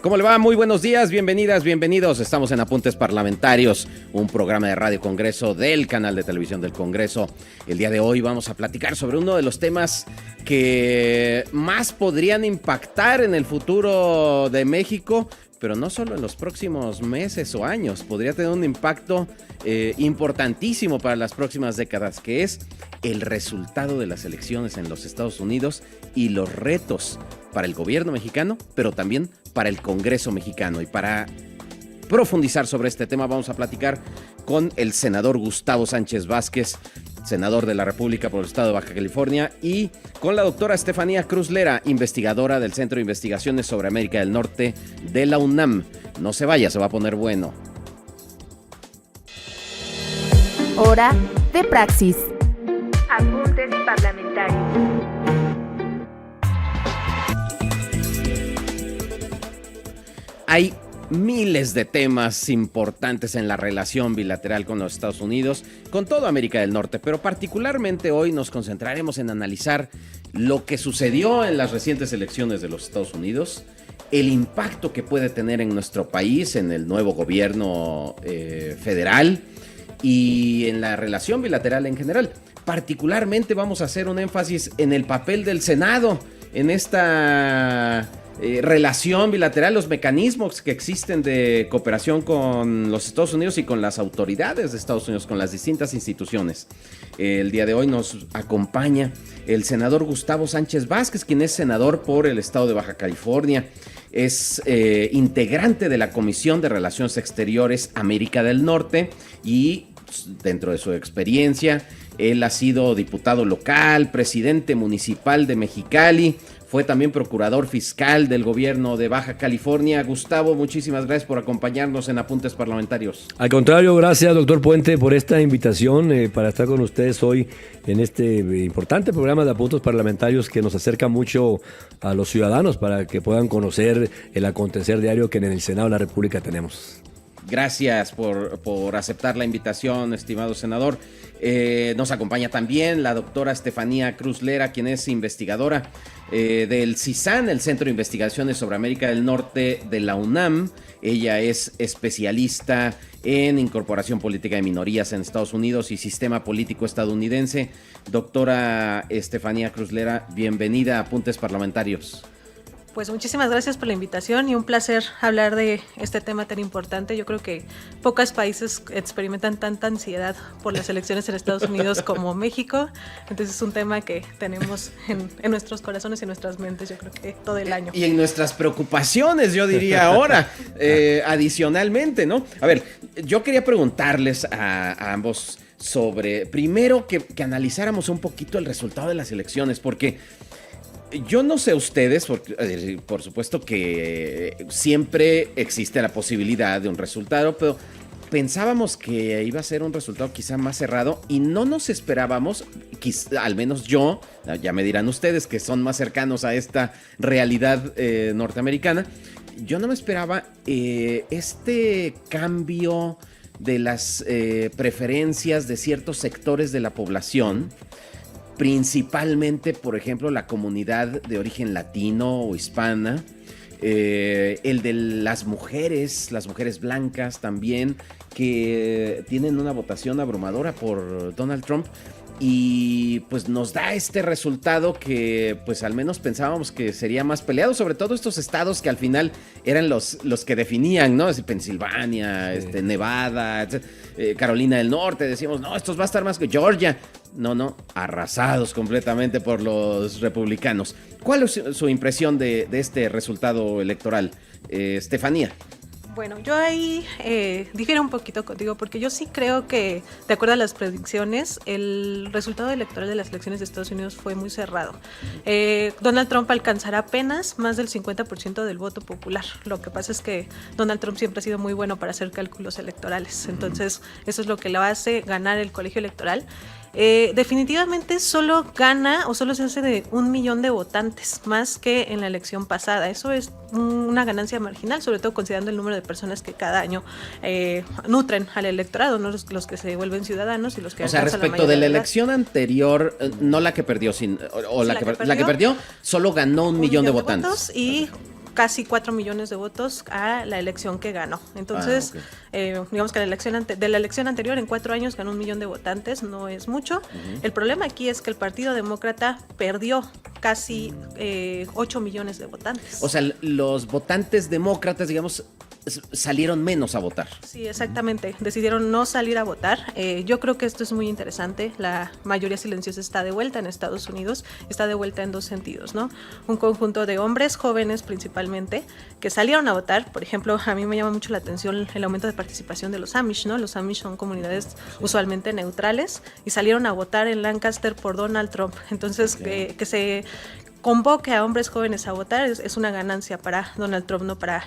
¿Cómo le va? Muy buenos días, bienvenidas, bienvenidos. Estamos en Apuntes Parlamentarios, un programa de Radio Congreso del canal de televisión del Congreso. El día de hoy vamos a platicar sobre uno de los temas que más podrían impactar en el futuro de México, pero no solo en los próximos meses o años, podría tener un impacto importantísimo para las próximas décadas, que es el resultado de las elecciones en los Estados Unidos y los retos para el gobierno mexicano, pero también para el Congreso mexicano. Y para profundizar sobre este tema vamos a platicar con el senador Gustavo Sánchez Vázquez, senador de la República por el estado de Baja California, y con la doctora Estefanía Cruz Lera, investigadora del Centro de Investigaciones sobre América del Norte de la UNAM. No se vaya, se va a poner bueno. Hora de praxis. Apuntes parlamentarios. Hay miles de temas importantes en la relación bilateral con los Estados Unidos, con toda América del Norte, pero particularmente hoy nos concentraremos en analizar lo que sucedió en las recientes elecciones de los Estados Unidos, el impacto que puede tener en nuestro país, en el nuevo gobierno federal y en la relación bilateral en general. Particularmente vamos a hacer un énfasis en el papel del Senado en esta relación bilateral, los mecanismos que existen de cooperación con los Estados Unidos y con las autoridades de Estados Unidos, con las distintas instituciones. El día de hoy nos acompaña el senador Gustavo Sánchez Vázquez, quien es senador por el estado de Baja California. Es integrante de la Comisión de Relaciones Exteriores América del Norte y dentro de su experiencia, él ha sido diputado local, presidente municipal de Mexicali, fue también procurador fiscal del gobierno de Baja California. Gustavo, muchísimas gracias por acompañarnos en Apuntes Parlamentarios. Al contrario, gracias, doctor Puente, por esta invitación para estar con ustedes hoy en este importante programa de Apuntes Parlamentarios que nos acerca mucho a los ciudadanos para que puedan conocer el acontecer diario que en el Senado de la República tenemos. Gracias por aceptar la invitación, estimado senador. Nos acompaña también la doctora Estefanía Cruz Lera, quien es investigadora del CISAN, el Centro de Investigaciones sobre América del Norte de la UNAM. Ella es especialista en incorporación política de minorías en Estados Unidos y sistema político estadounidense. Doctora Estefanía Cruz Lera, bienvenida a Apuntes Parlamentarios. Pues muchísimas gracias por la invitación y un placer hablar de este tema tan importante. Yo creo que pocos países experimentan tanta ansiedad por las elecciones en Estados Unidos como México. Entonces es un tema que tenemos en nuestros corazones y en nuestras mentes, yo creo que todo el año. Y en nuestras preocupaciones, yo diría ahora, adicionalmente, ¿no? A ver, yo quería preguntarles a ambos sobre, primero que analizáramos un poquito el resultado de las elecciones, porque yo no sé ustedes, por supuesto que siempre existe la posibilidad de un resultado, pero pensábamos que iba a ser un resultado quizá más cerrado y no nos esperábamos, al menos yo, ya me dirán ustedes que son más cercanos a esta realidad norteamericana, yo no me esperaba este cambio de las preferencias de ciertos sectores de la población, principalmente, por ejemplo, la comunidad de origen latino o hispana, el de las mujeres blancas también, que tienen una votación abrumadora por Donald Trump. Y pues nos da este resultado que pues al menos pensábamos que sería más peleado, sobre todo estos estados que al final eran los que definían, ¿no? Así, Pensilvania, sí. Nevada, Carolina del Norte, decíamos, no, estos va a estar más que Georgia. No, arrasados completamente por los republicanos. ¿Cuál es su impresión de este resultado electoral, Estefanía? Bueno, yo ahí difiero un poquito contigo porque yo sí creo que, de acuerdo a las predicciones, el resultado electoral de las elecciones de Estados Unidos fue muy cerrado. Donald Trump alcanzará apenas más del 50% del voto popular. Lo que pasa es que Donald Trump siempre ha sido muy bueno para hacer cálculos electorales. Entonces, eso es lo que lo hace ganar el colegio electoral. Definitivamente solo gana o solo se hace de 1 millón de votantes más que en la elección pasada. Eso es una ganancia marginal, sobre todo considerando el número de personas que cada año nutren al electorado, no los que se vuelven ciudadanos y los que... O sea, respecto de la elección anterior, no la que perdió, la que perdió solo ganó 1 millón de votantes. Y casi 4 millones de votos a la elección que ganó. Entonces, digamos que de la elección anterior en 4 años ganó 1 millón de votantes, no es mucho. El problema aquí es que el Partido Demócrata perdió casi 8 millones de votantes. O sea, los votantes demócratas, digamos, salieron menos a votar. Sí, exactamente. Decidieron no salir a votar. Yo creo que esto es muy interesante. La mayoría silenciosa está de vuelta en Estados Unidos. Está de vuelta en dos sentidos, ¿no? Un conjunto de hombres jóvenes principalmente que salieron a votar. Por ejemplo, a mí me llama mucho la atención el aumento de participación de los Amish, ¿no? Los Amish son comunidades usualmente neutrales y salieron a votar en Lancaster por Donald Trump. Entonces, que se convoque a hombres jóvenes a votar es una ganancia para Donald Trump, no para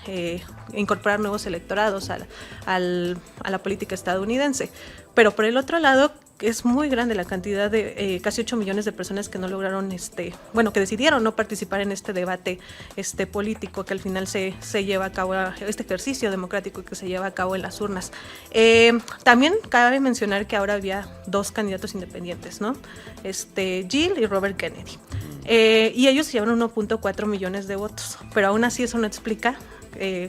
incorporar nuevos electorados a la política estadounidense. Pero por el otro lado, es muy grande la cantidad de casi 8 millones de personas que no lograron, que decidieron no participar en este debate político que al final se lleva a cabo, este ejercicio democrático que se lleva a cabo en las urnas. También cabe mencionar que ahora había 2 candidatos independientes, ¿no? Jill y Robert Kennedy. Y ellos llevaron 1.4 millones de votos, pero aún así eso no explica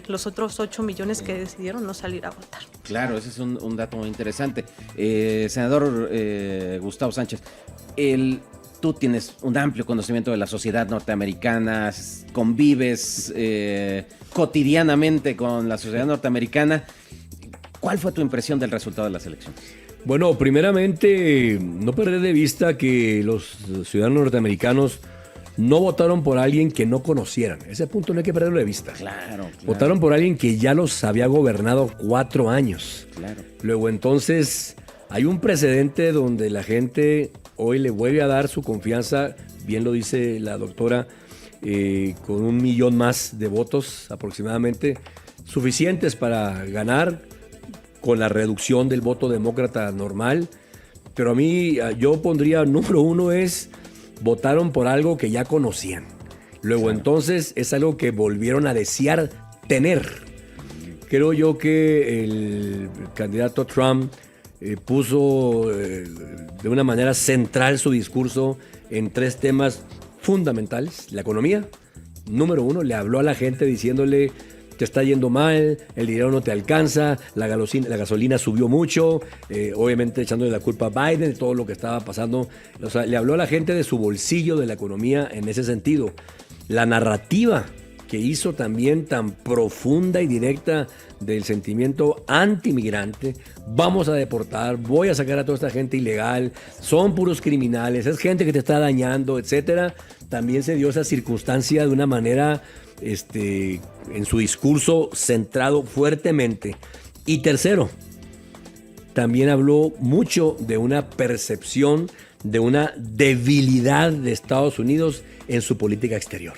los otros 8 millones que decidieron no salir a votar. Claro, ese es un dato muy interesante. Senador Gustavo Sánchez, tú tienes un amplio conocimiento de la sociedad norteamericana, convives cotidianamente con la sociedad norteamericana. ¿Cuál fue tu impresión del resultado de las elecciones? Bueno, primeramente, no perder de vista que los ciudadanos norteamericanos no votaron por alguien que no conocieran. Ese punto no hay que perderlo de vista. Claro. Votaron por alguien que ya los había gobernado 4 años. Claro. Luego, entonces, hay un precedente donde la gente hoy le vuelve a dar su confianza, bien lo dice la doctora, con 1 millón más de votos aproximadamente, suficientes para ganar con la reducción del voto demócrata normal. Pero a mí, yo pondría número 1 es: votaron por algo que ya conocían. Luego, claro, entonces es algo que volvieron a desear tener. Creo yo que el candidato Trump puso de una manera central su discurso en 3 temas fundamentales. La economía, número 1, le habló a la gente diciéndole: te está yendo mal, el dinero no te alcanza, la gasolina subió mucho, obviamente echándole la culpa a Biden de todo lo que estaba pasando. O sea, le habló a la gente de su bolsillo, de la economía en ese sentido. La narrativa que hizo también tan profunda y directa del sentimiento antimigrante: vamos a deportar, voy a sacar a toda esta gente ilegal, son puros criminales, es gente que te está dañando, etcétera. También se dio esa circunstancia de una manera en su discurso centrado fuertemente. Y tercero, también habló mucho de una percepción de una debilidad de Estados Unidos en su política exterior.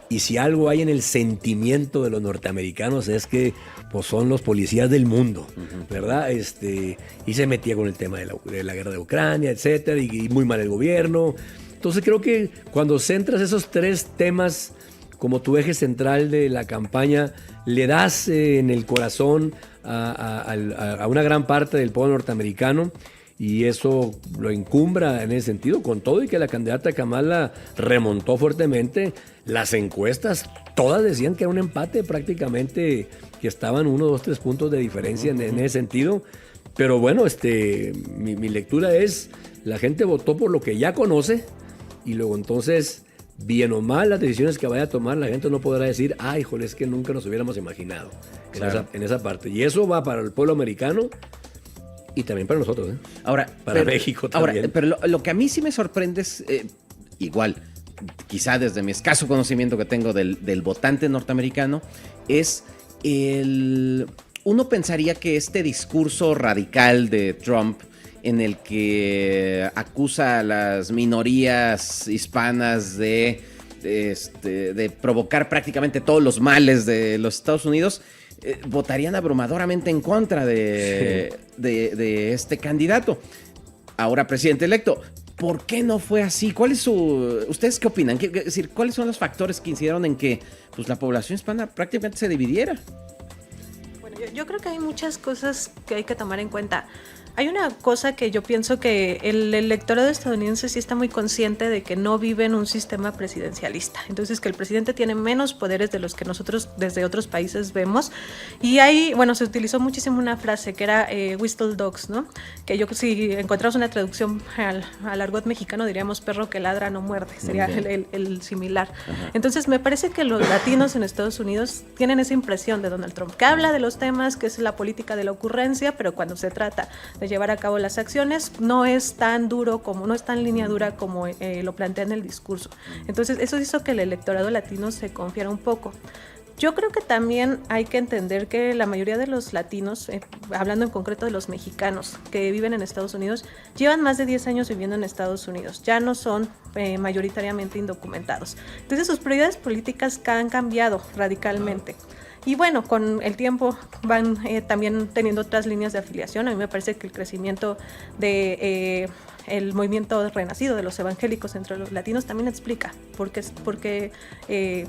Y si algo hay en el sentimiento de los norteamericanos es que pues, son los policías del mundo, ¿verdad? Y se metía con el tema de la guerra de Ucrania, etcétera, y muy mal el gobierno. Entonces creo que cuando centras esos 3 temas como tu eje central de la campaña, le das en el corazón a una gran parte del pueblo norteamericano, y eso lo encumbra en ese sentido, con todo y que la candidata Kamala remontó fuertemente. Las encuestas todas decían que era un empate prácticamente, que estaban 1, 2, 3 puntos de diferencia en ese sentido. Pero bueno, mi lectura es: la gente votó por lo que ya conoce, y luego entonces, bien o mal las decisiones que vaya a tomar, la gente no podrá decir: ay, híjole, es que nunca nos hubiéramos imaginado. Claro. en esa parte. Y eso va para el pueblo americano y también para nosotros, ¿eh? Ahora, para México también. Ahora, pero lo que a mí sí me sorprende es, igual, quizá desde mi escaso conocimiento que tengo del votante norteamericano, es uno pensaría que este discurso radical de Trump, en el que acusa a las minorías hispanas de provocar prácticamente todos los males de los Estados Unidos, votarían abrumadoramente en contra de este candidato, ahora presidente electo. ¿Por qué no fue así? ¿Ustedes qué opinan? Es decir, ¿cuáles son los factores que incidieron en que pues, la población hispana prácticamente se dividiera? Bueno, yo creo que hay muchas cosas que hay que tomar en cuenta. Hay una cosa que yo pienso que el electorado estadounidense sí está muy consciente de que no vive en un sistema presidencialista. Entonces, que el presidente tiene menos poderes de los que nosotros desde otros países vemos. Y ahí, bueno, se utilizó muchísimo una frase que era whistle dogs, ¿no? Que yo, si encontramos una traducción al argot mexicano, diríamos perro que ladra no muerde. Sería el similar. Ajá. Entonces, me parece que los latinos en Estados Unidos tienen esa impresión de Donald Trump, que habla de los temas, que es la política de la ocurrencia, pero cuando se trata de llevar a cabo las acciones, no es tan duro como, no es tan línea dura como lo plantea en el discurso. Entonces, eso hizo que el electorado latino se confiara un poco. Yo creo que también hay que entender que la mayoría de los latinos, hablando en concreto de los mexicanos que viven en Estados Unidos, llevan más de 10 años viviendo en Estados Unidos, ya no son mayoritariamente indocumentados. Entonces sus prioridades políticas han cambiado radicalmente. Y bueno, con el tiempo van también teniendo otras líneas de afiliación. A mí me parece que el crecimiento de el movimiento renacido de los evangélicos entre los latinos también explica por qué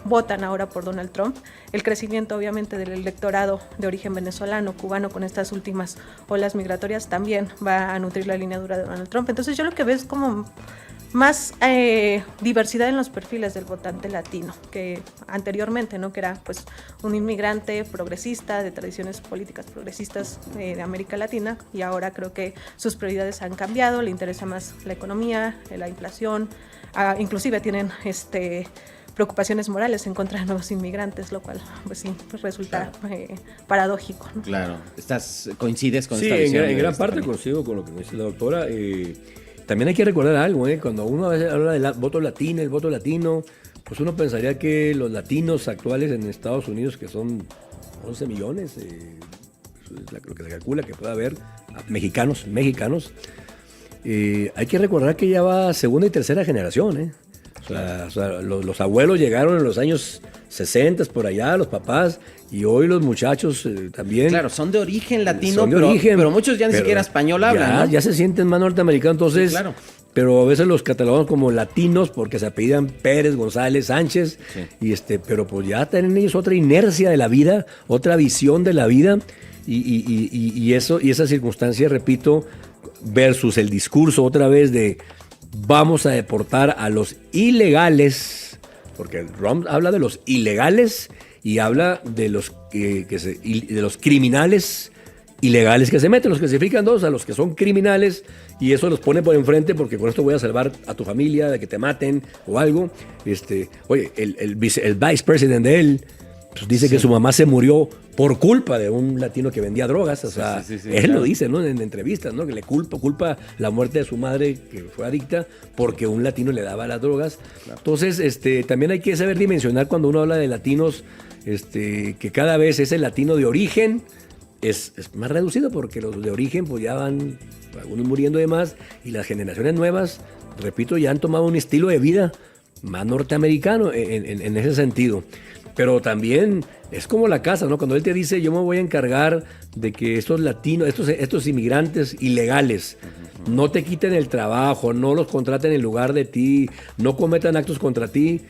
votan ahora por Donald Trump. El crecimiento obviamente del electorado de origen venezolano, cubano, con estas últimas olas migratorias también va a nutrir la línea dura de Donald Trump. Entonces yo lo que veo es como más diversidad en los perfiles del votante latino que anteriormente, ¿no? Que era pues un inmigrante progresista de tradiciones políticas progresistas de América Latina, y ahora creo que sus prioridades han cambiado, le interesa más la economía, la inflación, inclusive tienen preocupaciones morales en contra de nuevos inmigrantes, lo cual pues sí pues resulta paradójico, ¿no? Claro, coincides con esta visión. Sí, en gran parte coincido con lo que dice la doctora. También hay que recordar algo, cuando uno a veces habla del voto latino, el voto latino, pues uno pensaría que los latinos actuales en Estados Unidos, que son 11 millones, es lo que se calcula que pueda haber, mexicanos, hay que recordar que ya va segunda y tercera generación, O sea, los abuelos llegaron en los años 60 por allá, los papás, y hoy los muchachos también. Claro, son de origen latino, pero muchos ya ni siquiera español hablan, ¿no? Ya se sienten más norteamericanos, entonces, sí, claro. Pero a veces los catalogamos como latinos porque se apellidan Pérez, González, Sánchez, sí. Pero pues ya tienen ellos otra inercia de la vida, otra visión de la vida, y esa circunstancia, repito, versus el discurso otra vez de vamos a deportar a los ilegales, porque Trump habla de los ilegales y habla de los, de los criminales ilegales que se meten, los clasifican dos a los que son criminales, y eso los pone por enfrente porque con esto voy a salvar a tu familia de que te maten o algo. Oye, el vice president de él pues dice que su mamá se murió por culpa de un latino que vendía drogas, o sea, él lo dice, ¿no? En entrevistas, ¿no? Que le culpa la muerte de su madre, que fue adicta, porque un latino le daba las drogas. Claro. Entonces, también hay que saber dimensionar cuando uno habla de latinos, que cada vez ese latino de origen es más reducido, porque los de origen pues ya van algunos muriendo de más, y las generaciones nuevas, repito, ya han tomado un estilo de vida más norteamericano en ese sentido. Pero también es como la casa, ¿no? Cuando él te dice, yo me voy a encargar de que estos latinos, estos inmigrantes ilegales, no te quiten el trabajo, no los contraten en lugar de ti, no cometan actos contra ti,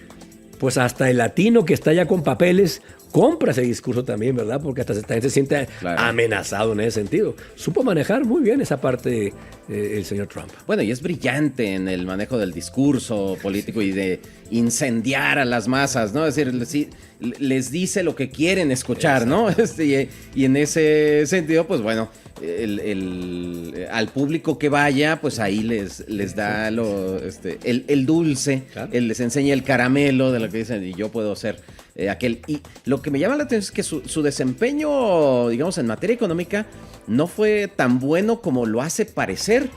pues hasta el latino que está ya con papeles compra ese discurso también, ¿verdad? Porque hasta también se siente amenazado en ese sentido. Supo manejar muy bien esa parte el señor Trump. Bueno, y es brillante en el manejo del discurso político y de incendiar a las masas, ¿no? Es decir, les dice lo que quieren escuchar, ¿no? Y en ese sentido, pues bueno, al público que vaya, pues ahí les da el dulce, claro. Les enseña el caramelo de lo que dicen, y yo puedo ser aquel. Y lo que me llama la atención es que su desempeño, digamos, en materia económica no fue tan bueno como lo hace parecer.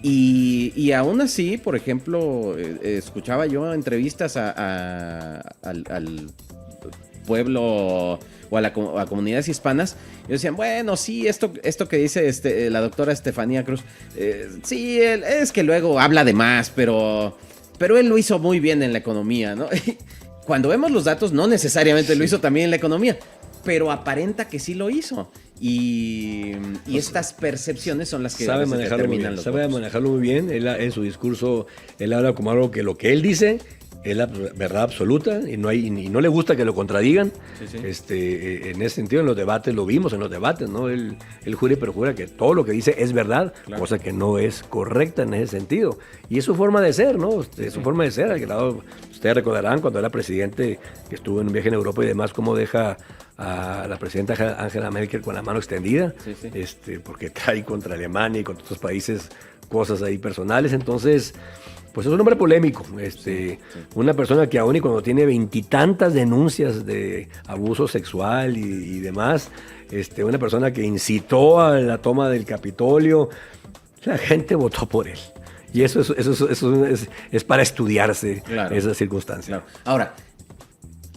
Y aún así, por ejemplo, escuchaba yo entrevistas al pueblo o a comunidades hispanas, y decían, bueno, sí, esto que dice la doctora Estefanía Cruz, sí, es que luego habla de más, pero él lo hizo muy bien en la economía, ¿no? Cuando vemos los datos, no necesariamente lo hizo también en la economía, pero aparenta que sí lo hizo. Y estas percepciones son las que sabe manejarlo muy bien. Sabe manejarlo muy bien. Él, en su discurso, él habla como algo que lo que él dice es la verdad absoluta y no le gusta que lo contradigan. Sí. En ese sentido, en los debates, lo vimos en los debates, ¿no? Él jura y perjura que todo lo que dice es verdad, claro, cosa que no es correcta en ese sentido. Y es su forma de ser, ¿no? Es su forma de ser. Al grado, ustedes recordarán cuando era presidente, que estuvo en un viaje en Europa y demás, cómo deja a la presidenta Angela Merkel con la mano extendida, porque trae contra Alemania y contra otros países cosas ahí personales. Entonces, pues es un hombre polémico, una persona que aún y cuando tiene 20 y tantas denuncias de abuso sexual y demás, una persona que incitó a la toma del Capitolio, la gente votó por él. Y eso es para estudiarse, claro, esa circunstancia. Claro. Ahora,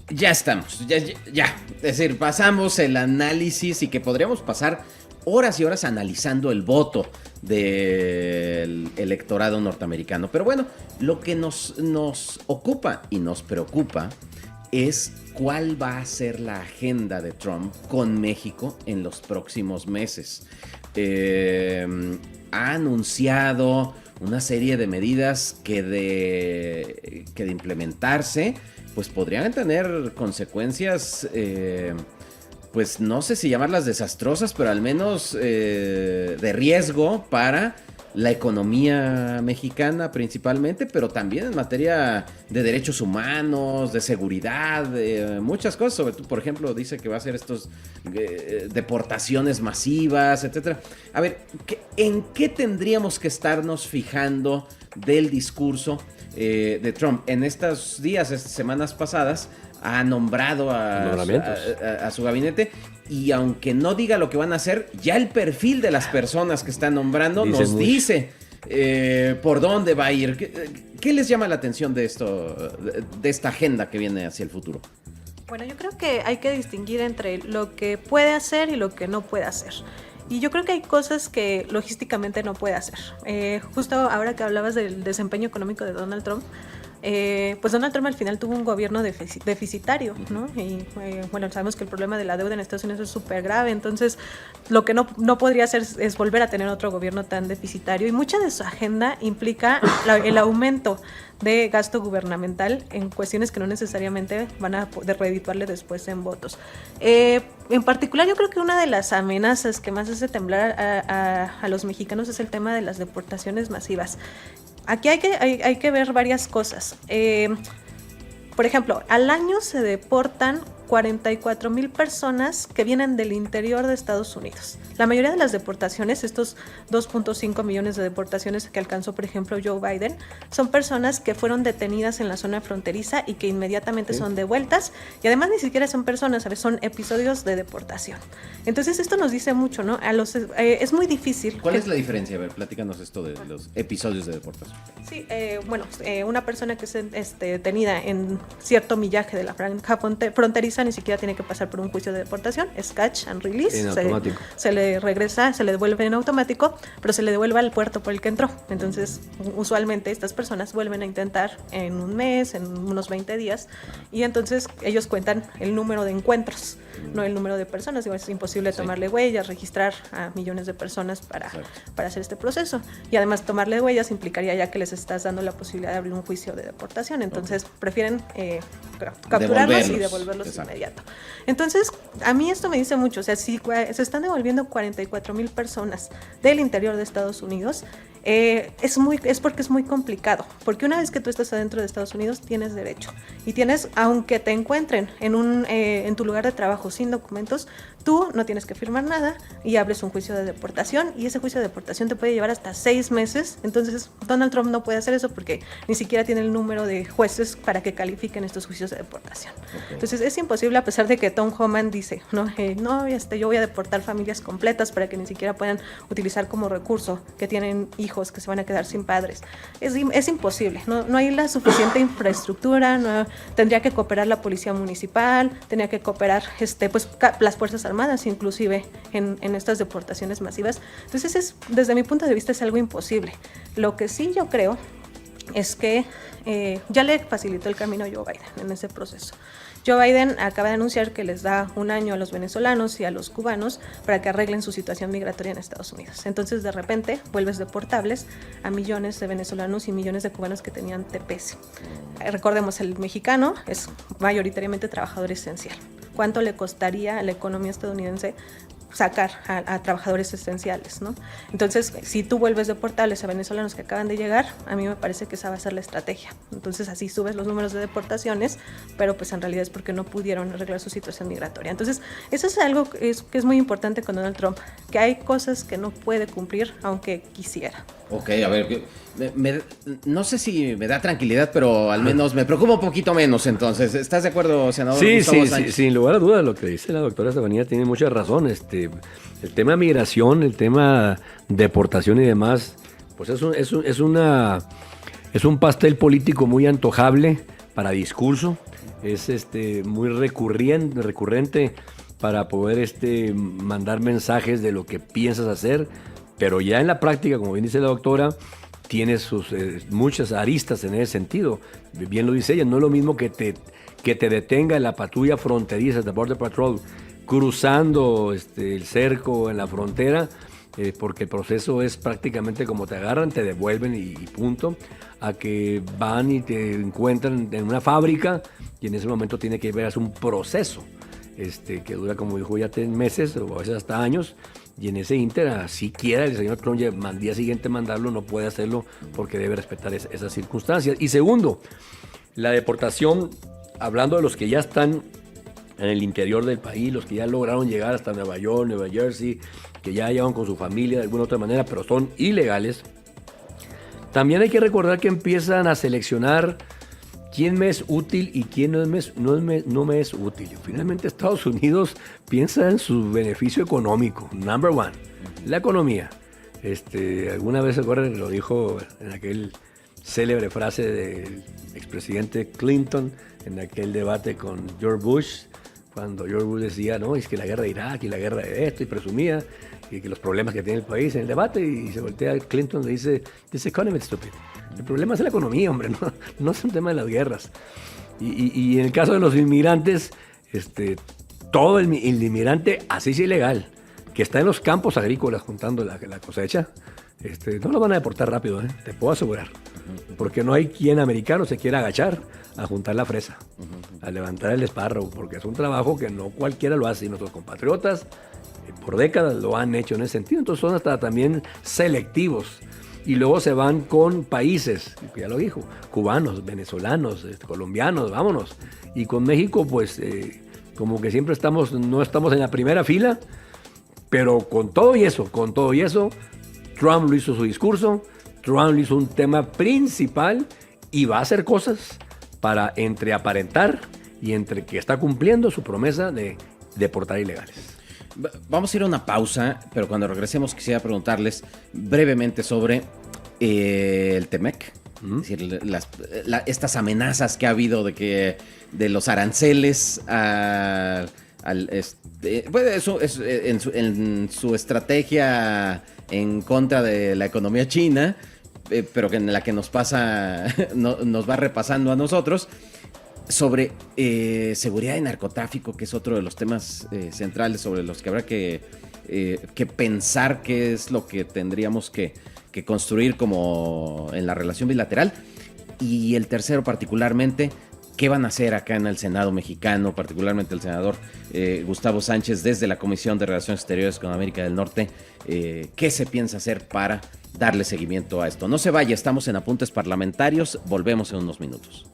ya estamos, ya. Es decir, pasamos el análisis y que podríamos pasar horas y horas analizando el voto del electorado norteamericano. Pero bueno, lo que nos ocupa y nos preocupa es cuál va a ser la agenda de Trump con México en los próximos meses. Ha anunciado una serie de medidas que de implementarse, pues podrían tener consecuencias, pues no sé si llamarlas desastrosas, pero al menos de riesgo para la economía mexicana principalmente, pero también en materia de derechos humanos, de seguridad, muchas cosas. Sobre todo, por ejemplo, dice que va a hacer estos deportaciones masivas, etcétera. A ver, ¿en qué tendríamos que estarnos fijando del discurso de Trump? En estos días, estas semanas pasadas, ha nombrado a su gabinete, y aunque no diga lo que van a hacer, ya el perfil de las personas que están nombrando nos dice por dónde va a ir. ¿Qué les llama la atención de esto, de esta agenda que viene hacia el futuro? Bueno, yo creo que hay que distinguir entre lo que puede hacer y lo que no puede hacer. Y yo creo que hay cosas que logísticamente no puede hacer. Justo ahora que hablabas del desempeño económico de Donald Trump, pues Donald Trump al final tuvo un gobierno deficitario, ¿no? Y bueno, sabemos que el problema de la deuda en Estados Unidos es súper grave, entonces lo que no podría hacer es volver a tener otro gobierno tan deficitario, y mucha de su agenda implica el aumento de gasto gubernamental en cuestiones que no necesariamente van a poder redituarle después en votos. En particular, yo creo que una de las amenazas que más hace temblar a los mexicanos es el tema de las deportaciones masivas. Aquí hay que ver varias cosas. Por ejemplo, al año se deportan 44,000 personas que vienen del interior de Estados Unidos. La mayoría de las deportaciones, estos 2.5 millones de deportaciones que alcanzó, por ejemplo, Joe Biden, son personas que fueron detenidas en la zona fronteriza y que inmediatamente son devueltas, y además ni siquiera son personas, ¿sabes? Son episodios de deportación. Entonces esto nos dice mucho, ¿no? Es muy difícil. ¿Cuál es la diferencia? A ver, platícanos esto de los episodios de deportación. Sí, una persona que es detenida en cierto millaje de la franja fronteriza ni siquiera tiene que pasar por un juicio de deportación, es catch and release, en automático. Se le regresa, se le devuelve en automático, pero se le devuelve al puerto por el que entró. Entonces, usualmente estas personas vuelven a intentar en un mes, en unos 20 días, y entonces ellos cuentan el número de encuentros, no el número de personas. Digo, es imposible tomarle huellas, registrar a millones de personas para hacer este proceso, y además tomarle huellas implicaría ya que les estás dando la posibilidad de abrir un juicio de deportación. Entonces prefieren capturarlos y devolverlos de inmediato. Entonces, a mí esto me dice mucho. O sea, si se están devolviendo 44,000 personas del interior de Estados Unidos, es porque es muy complicado, porque una vez que tú estás adentro de Estados Unidos tienes derecho, y tienes, aunque te encuentren en tu lugar de trabajo sin documentos, tú no tienes que firmar nada y abres un juicio de deportación, y ese juicio de deportación te puede llevar hasta 6 meses. Entonces Donald Trump no puede hacer eso porque ni siquiera tiene el número de jueces para que califiquen estos juicios de deportación. Entonces es imposible, a pesar de que Tom Homan dice, yo voy a deportar familias completas para que ni siquiera puedan utilizar como recurso que tienen hijos que se van a quedar sin padres. Es imposible, no hay la suficiente infraestructura, tendría que cooperar la policía municipal, tendría que cooperar las Fuerzas Armadas inclusive en estas deportaciones masivas. Entonces desde mi punto de vista es algo imposible. Lo que sí yo creo es que ya le facilitó el camino a Joe Biden en ese proceso. Joe Biden acaba de anunciar que les da un año a los venezolanos y a los cubanos para que arreglen su situación migratoria en Estados Unidos. Entonces, de repente, vuelves deportables a millones de venezolanos y millones de cubanos que tenían TPS. Recordemos, el mexicano es mayoritariamente trabajador esencial. ¿Cuánto le costaría a la economía estadounidense sacar a trabajadores esenciales, ¿no? Entonces, si tú vuelves deportables a venezolanos que acaban de llegar, a mí me parece que esa va a ser la estrategia. Entonces, así subes los números de deportaciones, pero pues en realidad es porque no pudieron arreglar su situación migratoria. Entonces, eso es algo que es muy importante con Donald Trump, que hay cosas que no puede cumplir aunque quisiera. Ok, a ver, no sé si me da tranquilidad, pero al menos me preocupa un poquito menos entonces. ¿Estás de acuerdo, senador? Sí, sin lugar a dudas, lo que dice la doctora Estefanía tiene mucha razón. El tema migración, el tema deportación y demás, pues es un pastel político muy antojable para discurso, es muy recurrente para poder mandar mensajes de lo que piensas hacer, pero ya en la práctica, como bien dice la doctora, tiene sus muchas aristas en ese sentido. Bien lo dice ella, no es lo mismo que te detenga la patrulla fronteriza de Border Patrol cruzando el cerco en la frontera, porque el proceso es prácticamente como te agarran, te devuelven y punto, a que van y te encuentran en una fábrica y en ese momento tiene que haber un proceso que dura, como dijo ya, 3 meses o a veces hasta años. Y en ese ínter, si quiera el señor Trump al día siguiente mandarlo, no puede hacerlo porque debe respetar esas circunstancias. Y segundo, la deportación, hablando de los que ya están en el interior del país, los que ya lograron llegar hasta Nueva York, Nueva Jersey, que ya llevan con su familia de alguna otra manera, pero son ilegales. También hay que recordar que empiezan a seleccionar quién me es útil y quién no me es útil. Finalmente Estados Unidos piensa en su beneficio económico, number one, la economía. Alguna vez, se acuerdan, lo dijo en aquel célebre frase del expresidente Clinton en aquel debate con George Bush, cuando George Bush decía, no, es que la guerra de Irak y la guerra de esto, y presumía y que los problemas que tiene el país en el debate, y se voltea a Clinton y le dice, this economy is stupid. El problema es la economía, hombre, no es un tema de las guerras. Y en el caso de los inmigrantes, todo el inmigrante, así sea ilegal, que está en los campos agrícolas juntando la cosecha, no lo van a deportar rápido, te puedo asegurar. Porque no hay quien americano se quiera agachar a juntar la fresa, a levantar el espárrago, porque es un trabajo que no cualquiera lo hace, y nuestros compatriotas por décadas lo han hecho en ese sentido. Entonces son hasta también selectivos. Y luego se van con países, ya lo dijo, cubanos, venezolanos, colombianos, vámonos. Y con México, pues, como que siempre no estamos en la primera fila, pero con todo y eso, Trump lo hizo su discurso, Trump lo hizo un tema principal y va a hacer cosas para entre aparentar y entre que está cumpliendo su promesa de deportar ilegales. Vamos a ir a una pausa, pero cuando regresemos quisiera preguntarles brevemente sobre el TEMEC. Es decir, estas amenazas que ha habido de los aranceles en su estrategia en contra de la economía china, pero que en la que nos va repasando a nosotros, sobre seguridad y narcotráfico, que es otro de los temas centrales sobre los que habrá que pensar qué es lo que tendríamos que construir como en la relación bilateral. Y el tercero particularmente, ¿qué van a hacer acá en el Senado mexicano, particularmente el senador Gustavo Sánchez desde la Comisión de Relaciones Exteriores con América del Norte? ¿Qué se piensa hacer para darle seguimiento a esto? No se vaya, estamos en Apuntes Parlamentarios, volvemos en unos minutos.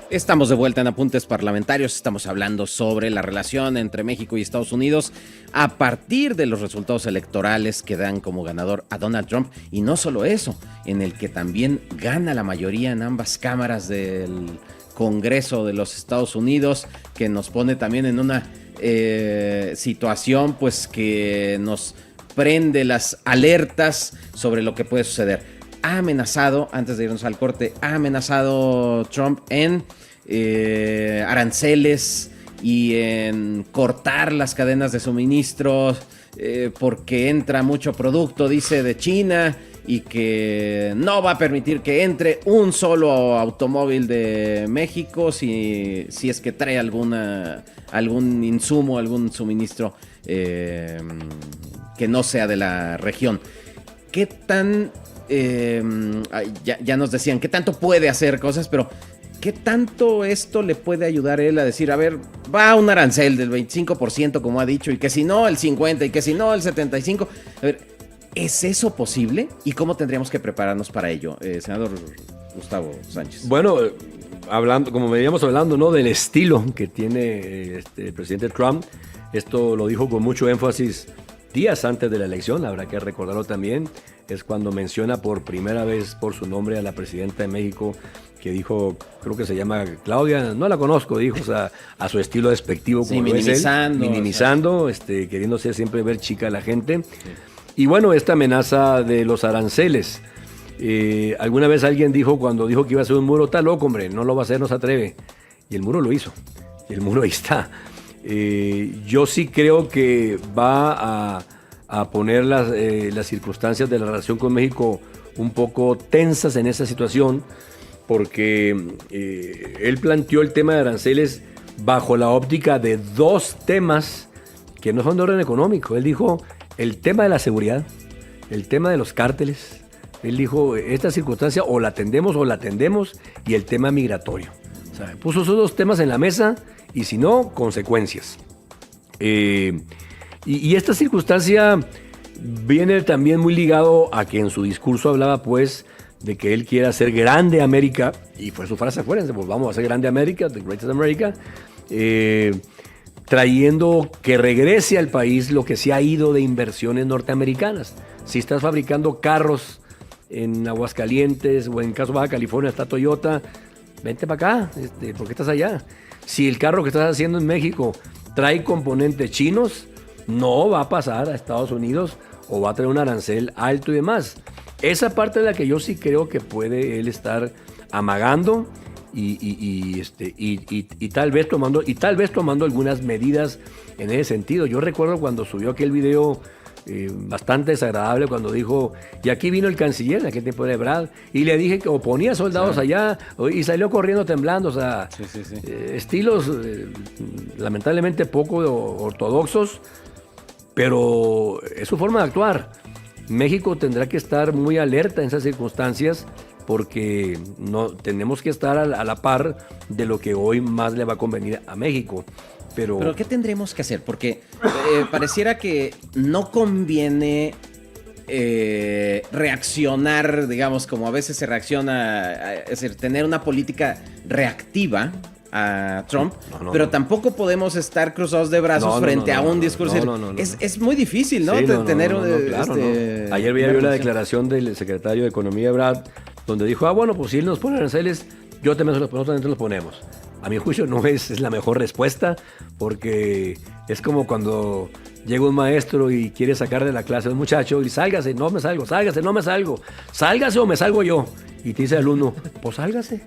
Estamos de vuelta en Apuntes Parlamentarios, estamos hablando sobre la relación entre México y Estados Unidos a partir de los resultados electorales que dan como ganador a Donald Trump, y no solo eso, en el que también gana la mayoría en ambas cámaras del Congreso de los Estados Unidos, que nos pone también en una situación pues que nos prende las alertas sobre lo que puede suceder. Ha amenazado, antes de irnos al corte, Trump en aranceles y en cortar las cadenas de suministros porque entra mucho producto, dice, de China, y que no va a permitir que entre un solo automóvil de México si es que trae algún insumo, algún suministro que no sea de la región. ¿Qué tan... ya nos decían, ¿qué tanto puede hacer cosas? Pero ¿qué tanto esto le puede ayudar a él a decir, a ver, va un arancel del 25%, como ha dicho, y que si no el 50%, y que si no el 75%? A ver, ¿es eso posible? ¿Y cómo tendríamos que prepararnos para ello, senador Gustavo Sánchez? Bueno, como veníamos hablando, ¿no?, del estilo que tiene el presidente Trump. Esto lo dijo con mucho énfasis días antes de la elección, habrá que recordarlo también. Es cuando menciona por primera vez por su nombre a la presidenta de México, que dijo, creo que se llama Claudia, no la conozco, dijo, o sea, a su estilo despectivo, como sí, minimizando, queriéndose siempre ver chica a la gente. Sí. Y bueno, esta amenaza de los aranceles. Alguna vez alguien dijo, cuando dijo que iba a hacer un muro, está loco, hombre, no lo va a hacer, no se atreve. Y el muro lo hizo, y el muro ahí está. Yo sí creo que va a poner las circunstancias de la relación con México un poco tensas en esa situación, porque él planteó el tema de aranceles bajo la óptica de dos temas que no son de orden económico. Él dijo el tema de la seguridad, el tema de los cárteles. Él dijo, esta circunstancia o la atendemos, y el tema migratorio. O sea, puso esos dos temas en la mesa, y si no, consecuencias. Y esta circunstancia viene también muy ligado a que en su discurso hablaba, pues, de que él quiere hacer grande América, y fue su frase, acuérdense, pues vamos a hacer grande América, the greatest America, trayendo que regrese al país lo que se ha ido de inversiones norteamericanas. Si estás fabricando carros en Aguascalientes o en caso Baja California está Toyota, vente para acá, ¿por qué estás allá? Si el carro que estás haciendo en México trae componentes chinos, no va a pasar a Estados Unidos o va a tener un arancel alto y demás. Esa parte es la que yo sí creo que puede él estar amagando y tal vez tomando algunas medidas en ese sentido. Yo recuerdo cuando subió aquel video bastante desagradable cuando dijo, y aquí vino el canciller en aquel tiempo de Ebrard, y le dije que ponía soldados allá, y salió corriendo temblando, o sea, estilos lamentablemente poco ortodoxos, pero es su forma de actuar. México tendrá que estar muy alerta en esas circunstancias, porque no tenemos que estar a la par de lo que hoy más le va a convenir a México. Pero ¿qué tendremos que hacer? Porque pareciera que no conviene reaccionar, digamos, como a veces se reacciona, es decir, tener una política reactiva a Trump, pero tampoco podemos estar cruzados de brazos frente a un discurso. Es muy difícil, ¿no? Sí, tener claro. Ayer veía yo la declaración del secretario de Economía, Ebrard, donde dijo, bueno, pues si él nos pone aranceles, nosotros también los ponemos. A mi juicio no es la mejor respuesta, porque es como cuando llega un maestro y quiere sacar de la clase a un muchacho y sálgase, no me salgo, sálgase, no me salgo, sálgase o me salgo yo. Y te dice el alumno, pues sálgase.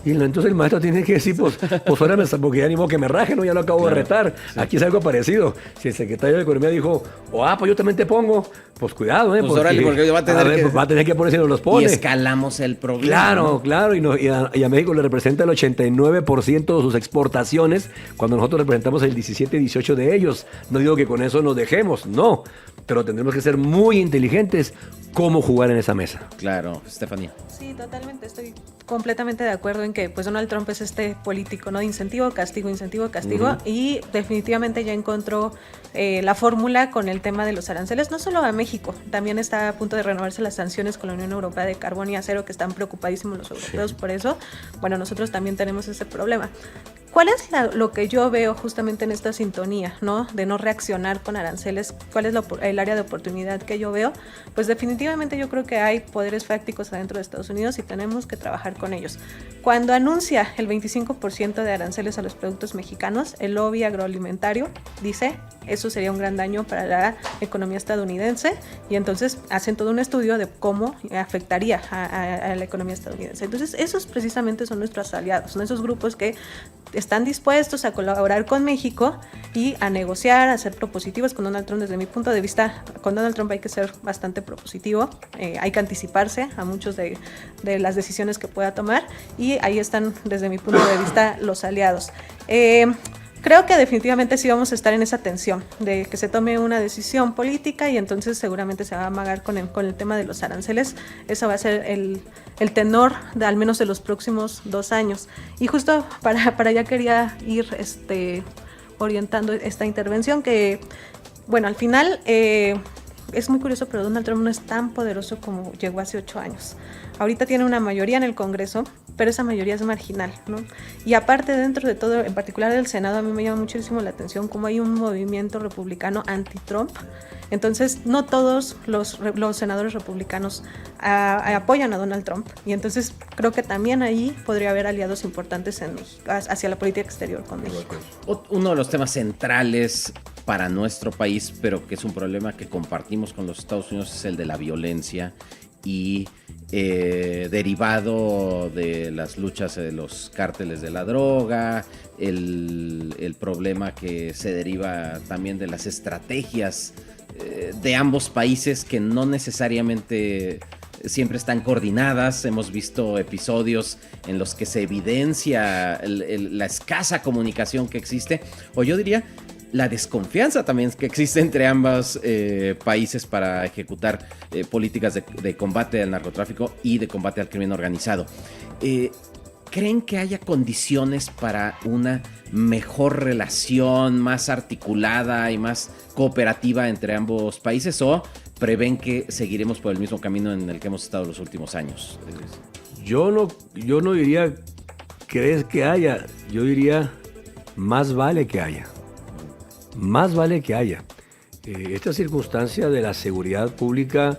Y entonces el maestro tiene que decir, pues ahora porque ya ni modo que me raje, ¿no? Ya lo acabo de retar. Sí. Aquí es algo parecido. Si el secretario de Economía dijo, pues yo también te pongo, pues cuidado, pues porque va a tener que poner si no los pone. Y escalamos el problema. Claro. Y a México le representa el 89% de sus exportaciones, cuando nosotros representamos el 17-18% de ellos. No digo que con eso nos dejemos, no. Pero tendremos que ser muy inteligentes cómo jugar en esa mesa. Claro, Estefanía. Sí, totalmente. Estoy completamente de acuerdo en que pues Donald Trump es este político, ¿no? Incentivo, castigo, y definitivamente ya encontró la fórmula con el tema de los aranceles, no solo a México, también está a punto de renovarse las sanciones con la Unión Europea de carbón y acero, que están preocupadísimos los europeos por eso. Bueno, nosotros también tenemos ese problema. ¿Cuál es lo que yo veo justamente en esta sintonía, ¿no? De no reaccionar con aranceles? ¿Cuál es el área de oportunidad que yo veo? Pues definitivamente yo creo que hay poderes fácticos adentro de Estados Unidos y tenemos que trabajar con ellos. Cuando anuncia el 25% de aranceles a los productos mexicanos, el lobby agroalimentario dice, eso sería un gran daño para la economía estadounidense, y entonces hacen todo un estudio de cómo afectaría a la economía estadounidense. Entonces esos precisamente son nuestros aliados, ¿no? Esos grupos que están dispuestos a colaborar con México y a negociar, a ser propositivos con Donald Trump. Desde mi punto de vista, con Donald Trump hay que ser bastante propositivo, hay que anticiparse a muchos de las decisiones que pueda tomar, y ahí están, desde mi punto de vista, los aliados. Creo que definitivamente sí vamos a estar en esa tensión de que se tome una decisión política y entonces seguramente se va a amagar con el tema de los aranceles. Eso va a ser el tenor de al menos de los próximos 2 años. Y justo para allá quería ir orientando esta intervención, que bueno, al final es muy curioso, pero Donald Trump no es tan poderoso como llegó hace 8 años. Ahorita tiene una mayoría en el Congreso, pero esa mayoría es marginal, ¿no? Y aparte, dentro de todo, en particular del Senado, a mí me llama muchísimo la atención cómo hay un movimiento republicano anti-Trump. Entonces, no todos los senadores republicanos apoyan a Donald Trump, y entonces creo que también ahí podría haber aliados importantes en México, hacia la política exterior con México. Uno de los temas centrales para nuestro país, pero que es un problema que compartimos con los Estados Unidos, es el de la violencia y derivado de las luchas de los cárteles de la droga, el problema que se deriva también de las estrategias de ambos países, que no necesariamente siempre están coordinadas. Hemos visto episodios en los que se evidencia la escasa comunicación que existe, o yo diría la desconfianza también que existe entre ambos países para ejecutar políticas de combate al narcotráfico y de combate al crimen organizado. ¿Creen que haya condiciones para una mejor relación, más articulada y más cooperativa entre ambos países, o prevén que seguiremos por el mismo camino en el que hemos estado los últimos años? Yo no diría crees que haya, yo diría más vale que haya. Más vale que haya. Esta circunstancia de la seguridad pública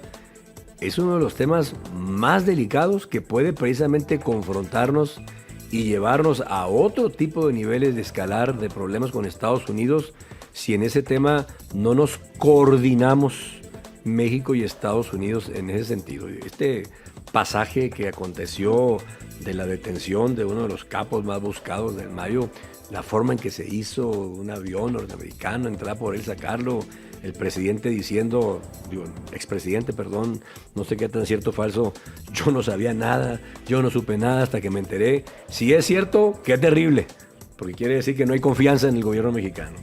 es uno de los temas más delicados que puede precisamente confrontarnos y llevarnos a otro tipo de niveles de escalar de problemas con Estados Unidos si en ese tema no nos coordinamos México y Estados Unidos en ese sentido. Este pasaje que aconteció de la detención de uno de los capos más buscados del mayo, la forma en que se hizo, un avión norteamericano, entrar por él, sacarlo, el presidente diciendo, expresidente, perdón, no sé qué tan cierto o falso, yo no sabía nada, yo no supe nada hasta que me enteré. Si es cierto, qué terrible, porque quiere decir que no hay confianza en el gobierno mexicano.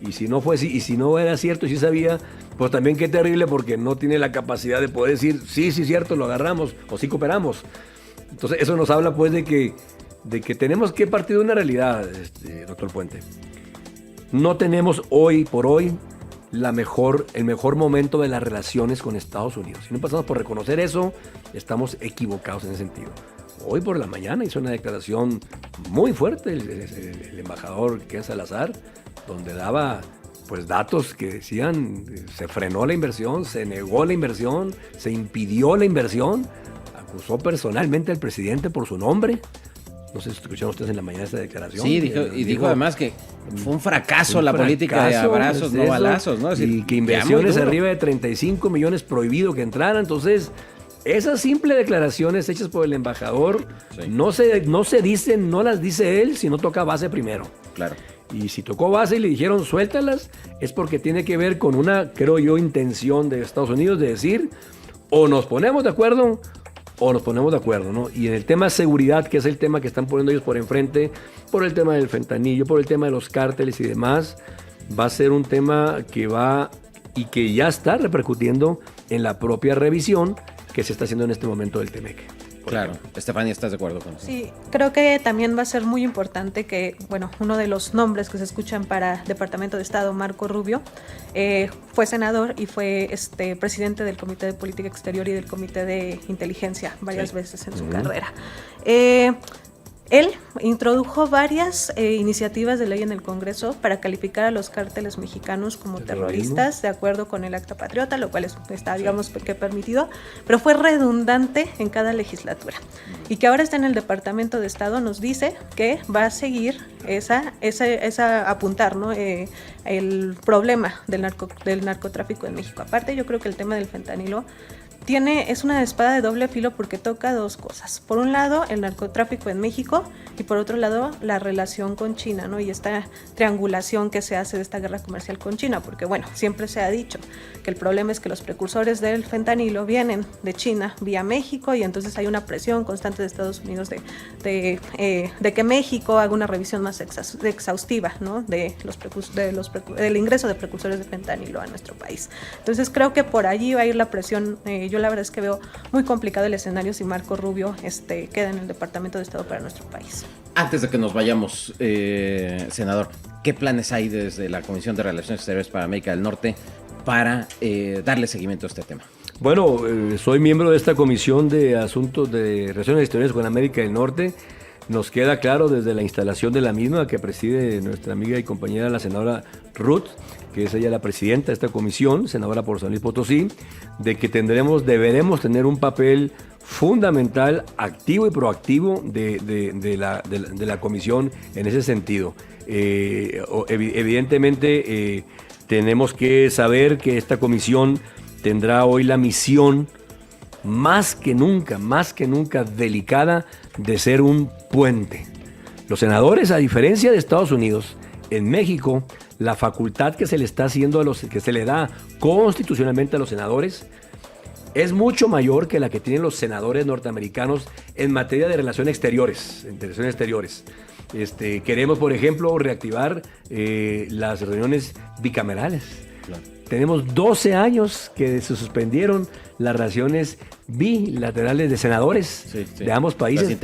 Y si no fue así, y si no era cierto y sí sabía, pues también qué terrible, porque no tiene la capacidad de poder decir, sí, cierto, lo agarramos, o sí cooperamos. Entonces eso nos habla pues de que tenemos que partir de una realidad, doctor Puente. No tenemos hoy por hoy el mejor momento de las relaciones con Estados Unidos. Si no pasamos por reconocer eso, estamos equivocados en ese sentido. Hoy por la mañana hizo una declaración muy fuerte el embajador Ken Salazar, donde daba pues datos que decían se frenó la inversión, se negó la inversión, se impidió la inversión, acusó personalmente al presidente por su nombre. No sé si escucharon ustedes en la mañana esta declaración. Sí, dijo además que fue un fracaso la política de abrazos, no balazos, ¿no? Es decir, y que inversiones arriba de 35 millones prohibido que entraran. Entonces, esas simples declaraciones hechas por el embajador sí, no se dicen, no las dice él, sino toca base primero. Claro. Y si tocó base y le dijeron suéltalas, es porque tiene que ver con una, creo yo, intención de Estados Unidos de decir, o nos ponemos de acuerdo, ¿no? Y en el tema seguridad, que es el tema que están poniendo ellos por enfrente, por el tema del fentanillo, por el tema de los cárteles y demás, va a ser un tema que va y que ya está repercutiendo en la propia revisión que se está haciendo en este momento del TEMEC. Claro. Estefanía, ¿estás de acuerdo con eso? Sí, creo que también va a ser muy importante que, bueno, uno de los nombres que se escuchan para Departamento de Estado, Marco Rubio, fue senador y fue presidente del Comité de Política Exterior y del Comité de Inteligencia varias veces en su carrera. Él introdujo varias iniciativas de ley en el Congreso para calificar a los cárteles mexicanos como terroristas, de acuerdo con el Acta Patriota, lo cual está, digamos, que permitido, pero fue redundante en cada legislatura. Y que ahora está en el Departamento de Estado, nos dice que va a seguir esa apuntar, ¿no? El problema del narcotráfico en México. Aparte, yo creo que el tema del fentanilo es una espada de doble filo porque toca dos cosas. Por un lado, el narcotráfico en México y por otro lado, la relación con China, ¿no? Y esta triangulación que se hace de esta guerra comercial con China, porque bueno, siempre se ha dicho que el problema es que los precursores del fentanilo vienen de China vía México y entonces hay una presión constante de Estados Unidos de que México haga una revisión más exhaustiva, ¿no? Del ingreso de precursores de fentanilo a nuestro país. Entonces creo que por allí va a ir la presión. Yo la verdad es que veo muy complicado el escenario si Marco Rubio queda en el Departamento de Estado para nuestro país. Antes de que nos vayamos, senador, ¿qué planes hay desde la Comisión de Relaciones Exteriores para América del Norte para darle seguimiento a este tema? Bueno, soy miembro de esta Comisión de Asuntos de Relaciones Exteriores con América del Norte. Nos queda claro desde la instalación de la misma que preside nuestra amiga y compañera la senadora Ruth, que es ella la presidenta de esta comisión, senadora por San Luis Potosí, de que deberemos tener un papel fundamental, activo y proactivo de la comisión en ese sentido. Evidentemente tenemos que saber que esta comisión tendrá hoy la misión más que nunca delicada de ser un puente. Los senadores, a diferencia de Estados Unidos, en México, la facultad que se le está haciendo que se le da constitucionalmente a los senadores es mucho mayor que la que tienen los senadores norteamericanos en materia de relaciones exteriores. Queremos, por ejemplo, reactivar las reuniones bicamerales. Claro. Tenemos 12 años que se suspendieron las relaciones bilaterales de senadores de ambos países.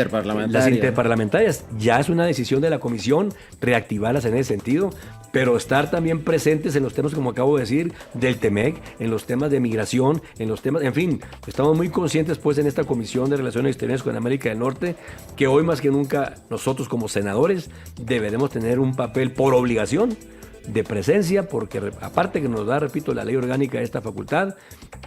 Las interparlamentarias. Ya es una decisión de la comisión reactivarlas en ese sentido, pero estar también presentes en los temas, como acabo de decir, del TEMEC, en los temas de migración, en fin, estamos muy conscientes pues en esta Comisión de Relaciones Exteriores con América del Norte, que hoy más que nunca nosotros como senadores deberemos tener un papel por obligación de presencia, porque aparte que nos da, repito, la ley orgánica de esta facultad,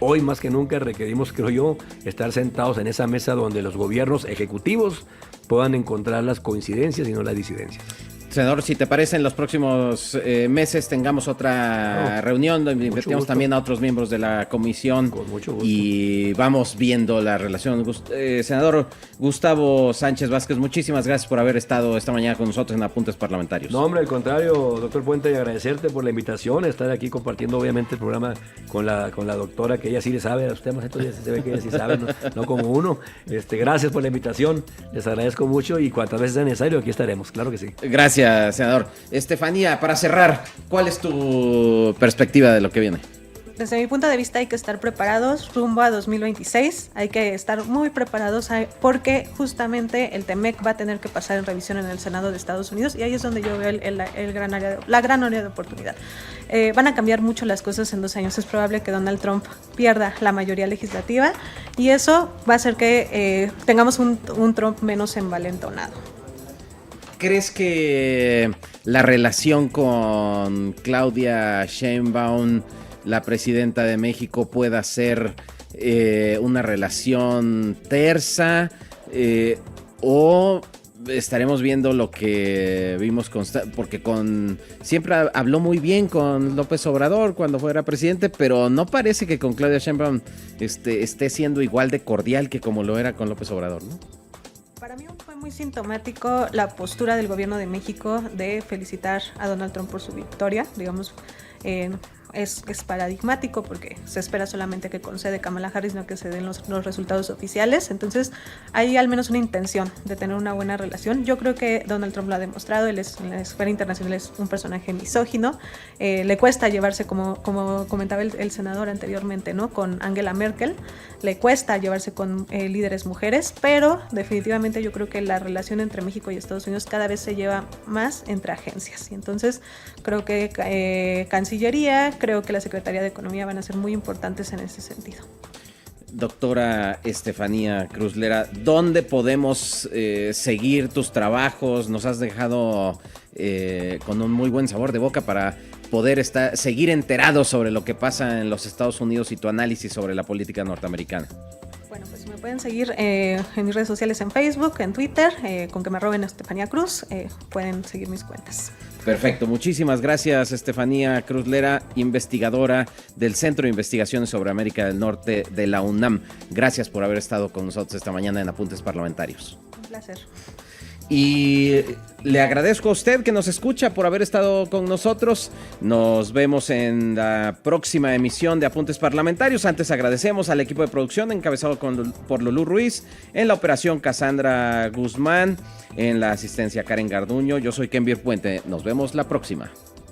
hoy más que nunca requerimos, creo yo, estar sentados en esa mesa donde los gobiernos ejecutivos puedan encontrar las coincidencias y no las disidencias. Senador, si te parece, en los próximos meses tengamos otra reunión donde invitemos también a otros miembros de la comisión. Con mucho gusto. Y vamos viendo la relación. Senador Gustavo Sánchez Vázquez, muchísimas gracias por haber estado esta mañana con nosotros en Apuntes Parlamentarios. No, hombre, al contrario, doctor Puente, y agradecerte por la invitación, estar aquí compartiendo obviamente el programa con la doctora, que ella sí le sabe a los temas, entonces se ve que ella sí sabe, no como uno. Gracias por la invitación, les agradezco mucho y cuantas veces sea necesario, aquí estaremos, claro que sí. Gracias, senador. Estefanía, para cerrar, ¿cuál es tu perspectiva de lo que viene? Desde mi punto de vista hay que estar preparados rumbo a 2026, hay que estar muy preparados porque justamente el TEMEC va a tener que pasar en revisión en el Senado de Estados Unidos y ahí es donde yo veo la gran área de oportunidad. Van a cambiar mucho las cosas en 2 años, es probable que Donald Trump pierda la mayoría legislativa y eso va a hacer que tengamos un Trump menos envalentonado. ¿Crees que la relación con Claudia Sheinbaum, la presidenta de México, pueda ser una relación tersa o estaremos viendo lo que vimos porque siempre habló muy bien con López Obrador cuando fuera presidente, pero no parece que con Claudia Sheinbaum esté siendo igual de cordial que como lo era con López Obrador, ¿no? Para mí fue muy sintomático la postura del gobierno de México de felicitar a Donald Trump por su victoria, digamos. Es paradigmático porque se espera solamente que concede Kamala Harris, no que se den los resultados oficiales. Entonces hay al menos una intención de tener una buena relación. Yo creo que Donald Trump lo ha demostrado. Él en la esfera internacional es un personaje misógino. Le cuesta llevarse, como comentaba el senador anteriormente, ¿no? Con Angela Merkel. Le cuesta llevarse con líderes mujeres, pero definitivamente yo creo que la relación entre México y Estados Unidos cada vez se lleva más entre agencias. Y entonces creo que Cancillería, creo que la Secretaría de Economía van a ser muy importantes en ese sentido. Doctora Estefanía Cruz Lera, ¿dónde podemos seguir tus trabajos? Nos has dejado con un muy buen sabor de boca para poder seguir enterados sobre lo que pasa en los Estados Unidos y tu análisis sobre la política norteamericana. Bueno, pues me pueden seguir en mis redes sociales, en Facebook, en Twitter, con que me arroben Estefanía Cruz, pueden seguir mis cuentas. Perfecto, muchísimas gracias Estefanía Cruz Lera, investigadora del Centro de Investigaciones sobre América del Norte de la UNAM. Gracias por haber estado con nosotros esta mañana en Apuntes Parlamentarios. Un placer. Y le agradezco a usted que nos escucha por haber estado con nosotros. Nos vemos en la próxima emisión de Apuntes Parlamentarios. Antes agradecemos al equipo de producción encabezado por Lulú Ruiz, en la operación Cassandra Guzmán, en la asistencia Karen Garduño. Yo soy Kenvier Puente. Nos vemos la próxima.